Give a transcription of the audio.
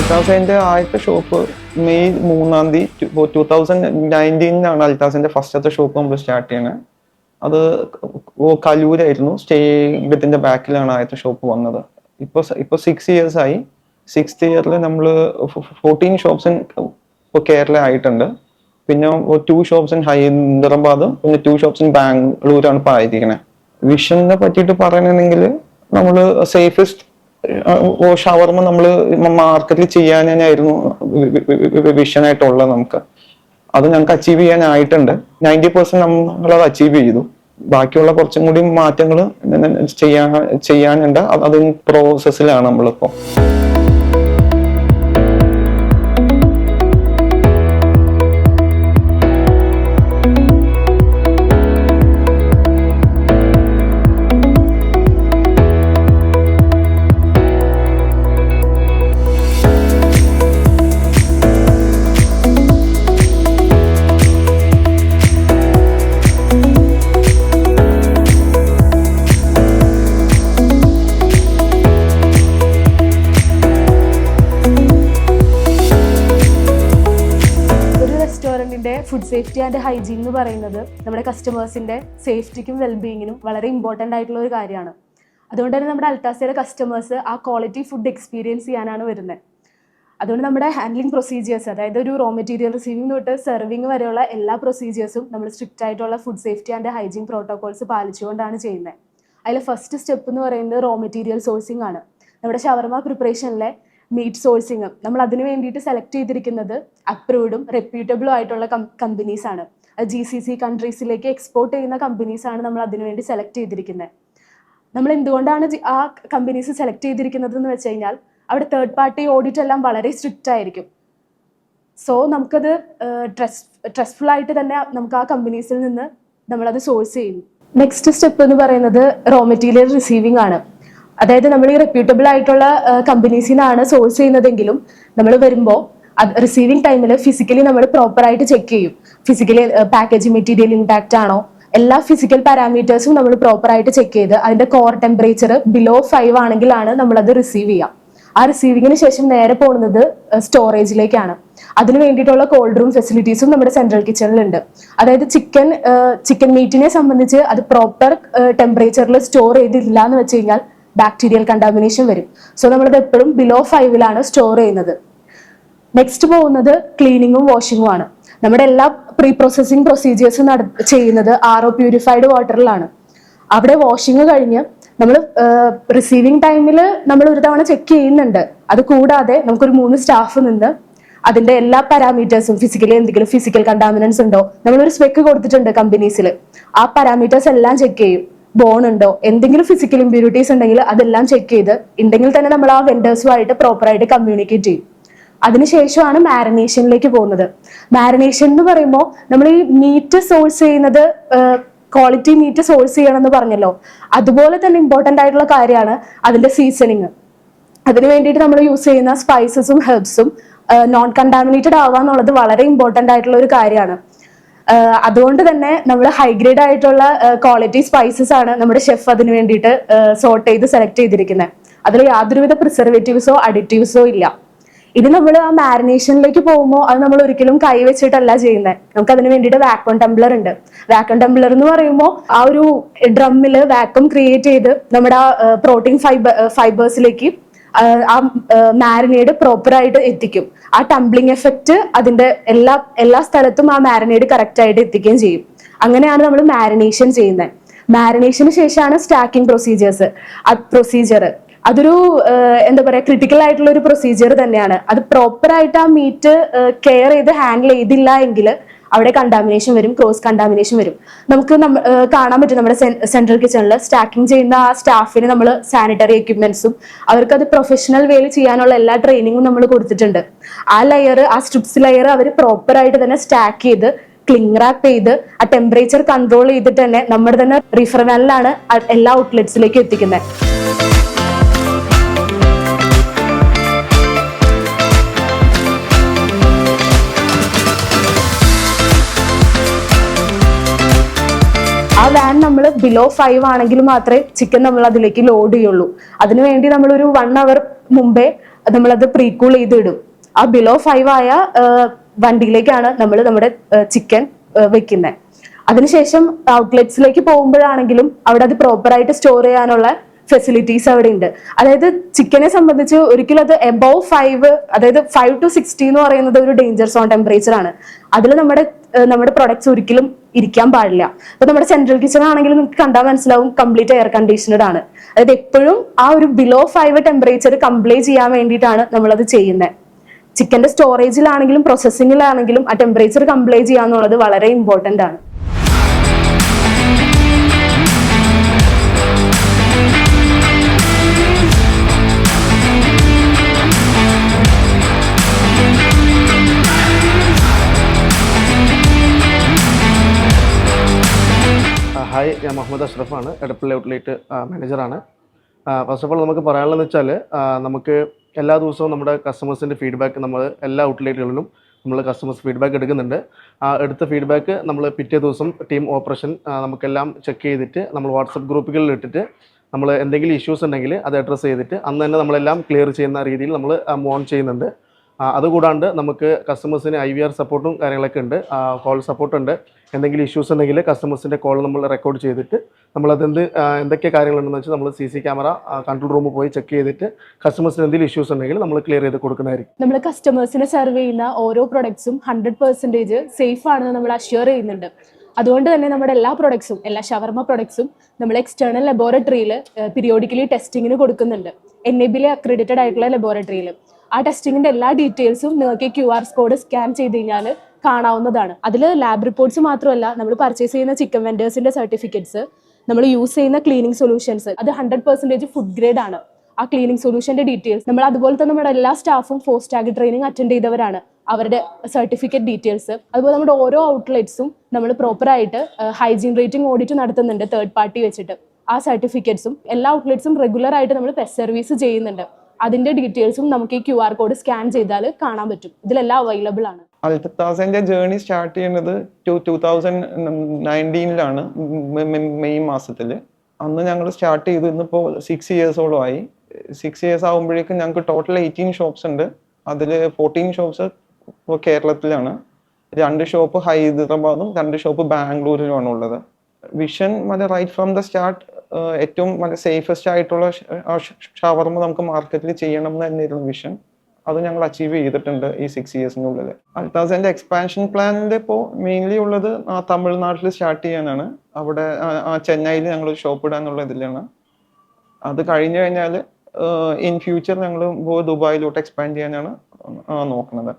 അൽത്താസിന്റെ ആദ്യത്തെ shop May 3 2019 അൽത്താസിന്റെ ഫസ്റ്റത്തെ shop നമ്മൾ സ്റ്റാർട്ട് ചെയ്യണത്. അത് കലൂരായിരുന്നു. സ്റ്റേഡിയത്തിന്റെ ബാക്കിലാണ് ആദ്യത്തെ ഷോപ്പ് വന്നത്. ഇപ്പൊ 6 years ആയി. 6th year നമ്മൾ 14 ഷോപ്സ് ഇപ്പോൾ കേരള ആയിട്ടുണ്ട്. പിന്നെ 2 ഷോപ്സ് ഇൻ ഹൈദരാബാദും പിന്നെ 2 ഷോപ്സ് ഇൻ ബാംഗ്ലൂരാണ് ഇപ്പോൾ ആയിരിക്കുന്നത്. വിഷനെ പറ്റിയിട്ട് പറയണമെങ്കിൽ നമ്മൾ സേഫസ്റ്റ് ഷവർമ നമ്മൾ മാർക്കറ്റിൽ ചെയ്യാനായിരുന്നു വിഷനായിട്ടുള്ളത്. അത് ഞങ്ങൾക്ക് അച്ചീവ് ചെയ്യാനായിട്ടുണ്ട്. 90% നമ്മളത് അച്ചീവ് ചെയ്തു. ബാക്കിയുള്ള കുറച്ചും കൂടി മാറ്റങ്ങൾ ചെയ്യാനുണ്ട്. അത് പ്രോസസ്സിലാണ് നമ്മളിപ്പോൾ. ഫുഡ് സേഫ്റ്റി ആൻഡ് ഹൈജീൻ എന്ന് പറയുന്നത് നമ്മുടെ കസ്റ്റമേഴ്സിന്റെ സേഫ്റ്റിക്കും വെൽബീയിങ്ങിനും വളരെ ഇമ്പോർട്ടൻ്റ് ആയിട്ടുള്ള ഒരു കാര്യമാണ്. അതുകൊണ്ട് തന്നെ നമ്മുടെ അൽത്താസയുടെ കസ്റ്റമേഴ്സ് ആ ക്വാളിറ്റി ഫുഡ് എക്സ്പീരിയൻസ് ചെയ്യാനാണ് വരുന്നത്. അതുകൊണ്ട് നമ്മുടെ ഹാൻഡ്ലിംഗ് പ്രൊസീജിയേഴ്സ്, അതായത് ഒരു റോ മെറ്റീരിയൽ റിസീവിംഗ് തൊട്ട് സെർവിങ് വരെയുള്ള എല്ലാ പ്രൊസീജിയേഴ്സും നമ്മൾ സ്ട്രിക്റ്റ് ആയിട്ടുള്ള food safety and hygiene protocols പാലിച്ചുകൊണ്ടാണ് ചെയ്യുന്നത്. അതിൽ ഫസ്റ്റ് സ്റ്റെപ്പ് എന്ന് പറയുന്നത് റോ മെറ്റീരിയൽ സോഴ്സിംഗ് ആണ്. നമ്മുടെ ഷവർമ പ്രിപ്പറേഷനിലെ മീറ്റ് സോഴ്സിങ് നമ്മൾ അതിന് വേണ്ടിയിട്ട് സെലക്ട് ചെയ്തിരിക്കുന്നത് അപ്രൂവ്ഡും റെപ്യൂട്ടബിളും ആയിട്ടുള്ള കമ്പനീസ് ആണ്. GCC കൺട്രീസിലേക്ക് എക്സ്പോർട്ട് ചെയ്യുന്ന കമ്പനീസ് ആണ് നമ്മൾ അതിനുവേണ്ടി സെലക്ട് ചെയ്തിരിക്കുന്നത്. നമ്മൾ എന്തുകൊണ്ടാണ് ആ കമ്പനീസ് സെലക്ട് ചെയ്തിരിക്കുന്നത് എന്ന് വെച്ച് കഴിഞ്ഞാൽ അവിടെ തേർഡ് പാർട്ടി ഓഡിറ്റ് എല്ലാം വളരെ സ്ട്രിക്റ്റ് ആയിരിക്കും. സോ നമുക്കത് ട്രസ്റ്റ്ഫുൾ ആയിട്ട് തന്നെ നമുക്ക് ആ കമ്പനീസിൽ നിന്ന് നമ്മളത് സോഴ്സ് ചെയ്യും. നെക്സ്റ്റ് സ്റ്റെപ്പ് എന്ന് പറയുന്നത് റോ മെറ്റീരിയൽ റിസീവിംഗ് ആണ്. അതായത് നമ്മൾ ഈ റെപ്യൂട്ടബിൾ ആയിട്ടുള്ള കമ്പനീസിൽ നിന്നാണ് സോഴ്സ് ചെയ്യുന്നതെങ്കിലും നമ്മൾ വരുമ്പോൾ അത് റിസീവിംഗ് ടൈമിൽ ഫിസിക്കലി നമ്മൾ പ്രോപ്പറായിട്ട് ചെക്ക് ചെയ്യും. ഫിസിക്കലി പാക്കേജിംഗ് മെറ്റീരിയൽ ഇൻടാക്റ്റ് ആണോ, എല്ലാ ഫിസിക്കൽ പാരാമീറ്റേഴ്സും നമ്മൾ പ്രോപ്പറായിട്ട് ചെക്ക് ചെയ്ത് അതിന്റെ കോർ ടെമ്പറേച്ചർ ബിലോ 5 ആണെങ്കിലാണ് നമ്മളത് റിസീവ് ചെയ്യുക. ആ റിസീവിങ്ങിന് ശേഷം നേരെ പോകുന്നത് സ്റ്റോറേജിലേക്കാണ്. അതിന് വേണ്ടിയിട്ടുള്ള കോൾഡ് റൂം ഫെസിലിറ്റീസും നമ്മുടെ സെൻട്രൽ കിച്ചണിലുണ്ട്. അതായത് ചിക്കൻ മീറ്റിനെ സംബന്ധിച്ച് അത് പ്രോപ്പർ ടെമ്പറേച്ചറിൽ സ്റ്റോർ ചെയ്തില്ല എന്ന് വെച്ച് കഴിഞ്ഞാൽ ബാക്ടീരിയൽ കണ്ടാമിനേഷൻ വരും. സോ നമ്മളത് എപ്പോഴും ബിലോ 5 സ്റ്റോർ ചെയ്യുന്നത്. നെക്സ്റ്റ് പോകുന്നത് ക്ലീനിങ്ങും വാഷിങ്ങും ആണ്. നമ്മുടെ എല്ലാ പ്രീ പ്രോസസ്സിംഗ് പ്രൊസീജിയേഴ്സും ചെയ്യുന്നത് RO പ്യൂരിഫൈഡ് വാട്ടറിലാണ്. അവിടെ വാഷിങ് കഴിഞ്ഞ് നമ്മൾ റിസീവിംഗ് ടൈമിൽ നമ്മൾ ഒരു തവണ ചെക്ക് ചെയ്യുന്നുണ്ട്. അത് കൂടാതെ നമുക്കൊരു 3 സ്റ്റാഫ് നിന്ന് അതിന്റെ എല്ലാ പാരാമീറ്റേഴ്സും എന്തെങ്കിലും ഫിസിക്കൽ കണ്ടാമിനൻസ് ഉണ്ടോ, നമ്മളൊരു സ്പെക്ക് കൊടുത്തിട്ടുണ്ട് കമ്പനീസിൽ. ആ പാരാമീറ്റേഴ്സ് എല്ലാം ചെക്ക് ചെയ്യും. ബോൺ ഉണ്ടോ, എന്തെങ്കിലും ഫിസിക്കൽ ഇമ്പ്യൂരിറ്റീസ് ഉണ്ടെങ്കിൽ അതെല്ലാം ചെക്ക് ചെയ്ത് ഉണ്ടെങ്കിൽ തന്നെ നമ്മൾ ആ വെൻഡേഴ്സുമായിട്ട് പ്രോപ്പറായിട്ട് കമ്മ്യൂണിക്കേറ്റ് ചെയ്യും. അതിനുശേഷമാണ് മാരിനേഷനിലേക്ക് പോകുന്നത്. മാരിനേഷൻ എന്ന് പറയുമ്പോൾ നമ്മൾ ഈ മീറ്റ് സോഴ്സ് ചെയ്യുന്നത് ക്വാളിറ്റി മീറ്റ് സോഴ്സ് ചെയ്യണം എന്ന് പറഞ്ഞല്ലോ, അതുപോലെ തന്നെ ഇമ്പോർട്ടൻ്റ് ആയിട്ടുള്ള കാര്യമാണ് അതിന്റെ സീസണിങ്. അതിന് വേണ്ടിയിട്ട് നമ്മൾ യൂസ് ചെയ്യുന്ന സ്പൈസസും ഹെർബ്സും നോൺ കണ്ടാമിനേറ്റഡ് ആവുക എന്നുള്ളത് വളരെ ഇമ്പോർട്ടൻ്റ് ആയിട്ടുള്ള ഒരു കാര്യമാണ്. അതുകൊണ്ട് തന്നെ നമ്മൾ ഹൈഗ്രേഡ് ആയിട്ടുള്ള ക്വാളിറ്റി സ്പൈസസ് ആണ് നമ്മുടെ ഷെഫ് അതിന് വേണ്ടിയിട്ട് സോർട്ട് ചെയ്ത് സെലക്ട് ചെയ്തിരിക്കുന്നത്. അതിൽ യാതൊരുവിധ പ്രിസർവേറ്റീവ്സോ അഡിറ്റീവ്സോ ഇല്ല. ഇത് നമ്മൾ ആ മാരിനേഷനിലേക്ക് പോകുമ്പോൾ അത് നമ്മൾ ഒരിക്കലും കൈ വെച്ചിട്ടല്ല ചെയ്യുന്നത്. നമുക്ക് അതിന് വേണ്ടിയിട്ട് വാക്വം ടംബ്ലർ ഉണ്ട്. വാക്വം ടംബ്ലർ എന്ന് പറയുമ്പോൾ ആ ഒരു ഡ്രമ്മിൽ വാക്വം ക്രിയേറ്റ് ചെയ്ത് നമ്മുടെ ആ പ്രോട്ടീൻ ഫൈബേഴ്സിലേക്ക് ആ മാരിനേഡ് പ്രോപ്പറായിട്ട് എത്തിക്കും. ആ ടംബ്ലിംഗ് എഫക്റ്റ് അതിന്റെ എല്ലാ സ്ഥലത്തും ആ മാരിനേഡ് കറക്റ്റ് ആയിട്ട് എത്തിക്കുകയും ചെയ്യും. അങ്ങനെയാണ് നമ്മൾ മാരിനേഷൻ ചെയ്യുന്നത്. മാരിനേഷന് ശേഷമാണ് സ്റ്റാക്കിംഗ് പ്രൊസീജിയർ. അതൊരു എന്താ പറയാ ക്രിട്ടിക്കൽ ആയിട്ടുള്ള ഒരു പ്രൊസീജിയർ തന്നെയാണ്. അത് പ്രോപ്പറായിട്ട് ആ മീറ്റ് കെയർ ചെയ്ത് ഹാൻഡിൽ ചെയ്തില്ല എങ്കിൽ അവിടെ കണ്ടാമിനേഷൻ വരും, ക്രോസ് കണ്ടാമിനേഷൻ വരും. നമുക്ക് കാണാൻ പറ്റും നമ്മുടെ സെൻട്രൽ കിച്ചണിൽ സ്റ്റാക്കിംഗ് ചെയ്യുന്ന ആ സ്റ്റാഫിന് നമ്മൾ സാനിറ്ററി എക്യുപ്മെന്റ്സും അവർക്കത് പ്രൊഫഷണൽ വേയിൽ ചെയ്യാനുള്ള എല്ലാ ട്രെയിനിങ്ങും നമ്മൾ കൊടുത്തിട്ടുണ്ട്. ആ സ്ട്രിപ്സ് ലെയർ അവർ പ്രോപ്പറായിട്ട് തന്നെ സ്റ്റാക്ക് ചെയ്ത് ക്ലിങ് റാപ്പ് ചെയ്ത് ആ ടെമ്പറേച്ചർ കൺട്രോൾ ചെയ്തിട്ട് തന്നെ നമ്മുടെ തന്നെ റീഫറനാലിലാണ് എല്ലാ ഔട്ട്ലെറ്റ്സിലേക്കും എത്തിക്കുന്നത്. ആ വാൻ നമ്മൾ ബിലോ 5 ആണെങ്കിൽ മാത്രമേ ചിക്കൻ നമ്മൾ അതിലേക്ക് ലോഡ് ചെയ്യുള്ളൂ. അതിനുവേണ്ടി നമ്മളൊരു 1 hour മുമ്പേ നമ്മളത് പ്രീകൂൾ ചെയ്ത് ഇടും. ആ ബിലോ 5 ആയ വണ്ടിയിലേക്കാണ് നമ്മൾ നമ്മുടെ ചിക്കൻ വെക്കുന്നത്. അതിനുശേഷം ഔട്ട്ലെറ്റ്സിലേക്ക് പോകുമ്പോഴാണെങ്കിലും അവിടെ അത് പ്രോപ്പറായിട്ട് സ്റ്റോർ ചെയ്യാനുള്ള ഫെസിലിറ്റീസ് അവിടെ ഉണ്ട്. അതായത് ചിക്കനെ സംബന്ധിച്ച് ഒരിക്കലും അത് എബവ് 5, അതായത് 5 to 60 എന്ന് പറയുന്നത് ഒരു ഡേഞ്ചർ സോൺ ടെമ്പറേച്ചർ ആണ്. അതിൽ നമ്മുടെ പ്രൊഡക്ട്സ് ഒരിക്കലും ഇരിക്കാൻ പാടില്ല. അപ്പൊ നമ്മുടെ സെൻട്രൽ കിച്ചൺ ആണെങ്കിലും നിങ്ങൾക്ക് കണ്ടാൽ മനസ്സിലാവും കംപ്ലീറ്റ് എയർ കണ്ടീഷണഡ് ആണ്. അതായത് എപ്പോഴും ആ ഒരു ബിലോ 5 ടെമ്പറേച്ചർ കംപ്ലൈ ചെയ്യാൻ വേണ്ടിയിട്ടാണ് നമ്മളത് ചെയ്യുന്നത്. ചിക്കന്റെ സ്റ്റോറേജിലാണെങ്കിലും പ്രോസസ്സിംഗിലാണെങ്കിലും ആ ടെമ്പറേച്ചർ കംപ്ലൈ ചെയ്യാന്നുള്ളത് വളരെ ഇമ്പോർട്ടന്റ് ആണ്. ഹായ്, ഞാൻ മുഹമ്മദ് അഷ്റഫാണ്, എടപ്പള്ളി ഔട്ട്ലെറ്റ് മാനേജറാണ്. ഫസ്റ്റ് ഓഫ് ഓൾ നമുക്ക് പറയാനുള്ളതെന്ന് വെച്ചാൽ നമുക്ക് എല്ലാ ദിവസവും നമ്മുടെ കസ്റ്റമേഴ്സിൻ്റെ ഫീഡ്ബാക്ക് നമ്മൾ എല്ലാ ഔട്ട്ലെറ്റുകളിലും നമ്മൾ കസ്റ്റമേഴ്സ് ഫീഡ്ബാക്ക് എടുക്കുന്നുണ്ട്. എടുത്ത ഫീഡ്ബാക്ക് നമ്മൾ പിറ്റേ ദിവസം ടീം ഓപ്പറേഷൻ നമുക്കെല്ലാം ചെക്ക് ചെയ്തിട്ട് നമ്മൾ വാട്സപ്പ് ഗ്രൂപ്പുകളിൽ ഇട്ടിട്ട് നമ്മൾ എന്തെങ്കിലും ഇഷ്യൂസ് ഉണ്ടെങ്കിൽ അത് അഡ്രസ്സ് ചെയ്തിട്ട് അന്ന് തന്നെ നമ്മളെല്ലാം ക്ലിയർ ചെയ്യുന്ന രീതിയിൽ നമ്മൾ മൂവ് ഓൺ ചെയ്യുന്നുണ്ട്. അതുകൂടാണ്ട് നമുക്ക് കസ്റ്റമേഴ്സിന് IVR സപ്പോർട്ടും കാര്യങ്ങളൊക്കെ ഉണ്ട്, കോൾ സപ്പോർട്ടുണ്ട്. എന്തെങ്കിലും ഇഷ്യൂസ് ഉണ്ടെങ്കിൽ കസ്റ്റമേഴ്സിൻ്റെ കോൾ നമ്മൾ റെക്കോർഡ് ചെയ്തിട്ട് എന്തൊക്കെ കാര്യങ്ങളുണ്ടെന്ന് വെച്ചാൽ നമ്മൾ CC ക്യാമറ കൺട്രോൾ റൂമിൽ പോയി ചെക്ക് ചെയ്തിട്ട് കസ്റ്റമേഴ്സിന് എന്തെങ്കിലും ഇഷ്യൂസ് ഉണ്ടെങ്കിൽ നമ്മൾ ക്ലിയർ ചെയ്ത് കൊടുക്കുന്നതായിരിക്കും. നമ്മൾ കസ്റ്റമേഴ്സിനെ സെർവ് ചെയ്യുന്ന ഓരോ പ്രൊഡക്ട്സും 100% സേഫ് ആണെന്ന് നമ്മൾ അഷ്യൂർ ചെയ്യുന്നുണ്ട്. അതുകൊണ്ട് തന്നെ നമ്മുടെ എല്ലാ പ്രൊഡക്ട്സും, എല്ലാ ഷവർമ പ്രൊഡക്ട്സും നമ്മൾ എക്സ്റ്റേണൽ ലബോറട്ടറിയിൽ പീരിയോഡിക്കലി ടെസ്റ്റിങ്ങിന് കൊടുക്കുന്നുണ്ട്. NABL അക്രഡിറ്റഡ് ആയിട്ടുള്ള ലബോറട്ടറിയിൽ. ആ ടെസ്റ്റിങ്ങിന്റെ എല്ലാ ഡീറ്റെയിൽസും നിങ്ങൾക്ക് QR കോഡ് സ്കാൻ ചെയ്ത് കഴിഞ്ഞാൽ കാണാവുന്നതാണ്. അതിൽ ലാബ് റിപ്പോർട്ട്സ് മാത്രമല്ല, നമ്മൾ പർച്ചേസ് ചെയ്യുന്ന ചിക്കൻ വെൻഡേഴ്സിന്റെ സർട്ടിഫിക്കറ്റ്സ്, നമ്മൾ യൂസ് ചെയ്യുന്ന ക്ലീനിങ് സൊല്യൂഷൻസ്, അത് 100% ഫുഡ് ഗ്രേഡ് ആണ്. ആ ക്ലീനിങ് സൊല്യൂഷന്റെ ഡീറ്റെയിൽസ് നമ്മൾ, അതുപോലെ തന്നെ നമ്മുടെ എല്ലാ സ്റ്റാഫും ഫോസ്റ്റാഗ് ട്രെയിനിങ് അറ്റൻഡ് ചെയ്തവരാണ്. അവരുടെ സർട്ടിഫിക്കറ്റ് ഡീറ്റെയിൽസ്, അതുപോലെ നമ്മുടെ ഓരോ ഔട്ട്ലെറ്റ്സും നമ്മൾ പ്രോപ്പറായിട്ട് ഹൈജീൻ റേറ്റിംഗ് ഓഡിറ്റ് നടത്തുന്നുണ്ട് തേർഡ് പാർട്ടി വെച്ചിട്ട്. ആ സർട്ടിഫിക്കറ്റ്സും എല്ലാ ഔട്ട്ലെറ്റ്സും റെഗുലർ ആയിട്ട് നമ്മൾ പെസ്റ്റ് സർവീസ് ചെയ്യുന്നുണ്ട്. അതിന്റെ ഡീറ്റെയിൽസും നമുക്ക് ഈ QR കോഡ് സ്കാൻ ചെയ്താൽ കാണാൻ പറ്റും. ഇതിലെല്ലാം അവൈലബിൾ ആണ്. അൽത്താസിന്റെ ജേർണി സ്റ്റാർട്ട് ചെയ്യുന്നത് 2019 മെയ് മാസത്തിൽ. അന്ന് ഞങ്ങൾ സ്റ്റാർട്ട് ചെയ്തു. ഇന്നിപ്പോൾ 6 ഇയേഴ്സോളമായി. 6 ഇയേഴ്സ് ആകുമ്പോഴേക്കും ഞങ്ങൾക്ക് ടോട്ടൽ 18 ഷോപ്സ് ഉണ്ട്. അതിൽ 14 ഷോപ്സ് ഇപ്പോൾ കേരളത്തിലാണ്, 2 ഷോപ്പ് ഹൈദരാബാദും 2 ഷോപ്പ് ബാംഗ്ലൂരിലുമാണ് ഉള്ളത്. Vision right from the start ഏറ്റവും സേഫസ്റ്റ് ആയിട്ടുള്ള ഷവർമ നമുക്ക് മാർക്കറ്റിൽ ചെയ്യണം എന്ന് തന്നെയായിരുന്നു വിഷൻ. അത് ഞങ്ങൾ അച്ചീവ് ചെയ്തിട്ടുണ്ട് ഈ 6 ഇയേഴ്സിനുള്ളിൽ. അൽത്താസിന്റെ എക്സ്പാൻഷൻ പ്ലാനിൽ ഇപ്പോൾ മെയിൻലി ഉള്ളത് തമിഴ്നാട്ടിൽ സ്റ്റാർട്ട് ചെയ്യാനാണ്. അവിടെ ചെന്നൈയിൽ ഞങ്ങൾ ഷോപ്പ് ഇടാന്നുള്ള ഇതിലാണ്. അത് കഴിഞ്ഞു കഴിഞ്ഞാൽ ഇൻ ഫ്യൂച്ചർ ഞങ്ങൾ ദുബായിലോട്ട് എക്സ്പാൻഡ് ചെയ്യാനാണ് നോക്കുന്നത്.